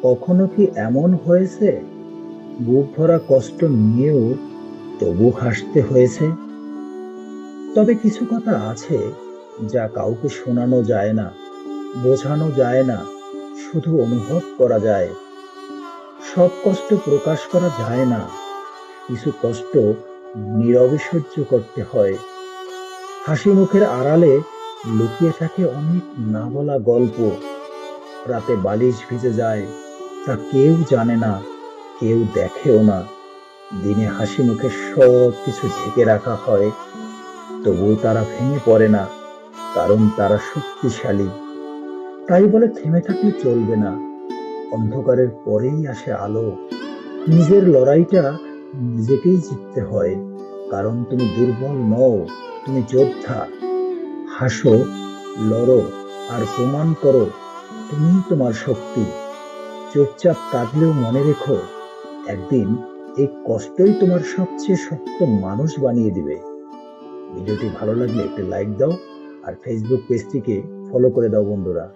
কখনো কি এমন হয়েছে বুক ভরা কষ্ট নিয়েও তবু হাসতে হয়েছে? তবে কিছু কথা আছে যা কাউকে শোনানো যায় না, বোঝানো যায় না, শুধু অনুভব করা যায়। সব কষ্ট প্রকাশ করা যায় না, কিছু কষ্ট নীরবে সহ্য করতে হয়। হাসি মুখের আড়ালে লুকিয়ে থাকে অনেক না বলা গল্প। রাতে বালিশ ভিজে যায়, তা কেউ জানে না, কেউ দেখেও না। দিনে হাসি মুখে সব কিছু ঢেকে রাখা হয়, তবুও তারা ভেঙে পড়ে না, কারণ তারা শক্তিশালী। তাই বলে থেমে থাকলে চলবে না, অন্ধকারের পরেই আসে আলো। নিজের লড়াইটা নিজেকেই জিততে হয়, কারণ তুমি দুর্বল নও, তুমি যোদ্ধা। হাসো, লড়ো, আর প্রমাণ করো তুমিই তোমার শক্তি। চুপচাপ কাঁদলেও মনে রেখো, একদিন এই কষ্টই তোমার সবচেয়ে শক্ত মানুষ বানিয়ে দিবে। ভিডিওটি ভালো লাগলে একটি লাইক দাও, আর ফেসবুক পেজটিকে ফলো করে দাও বন্ধুরা।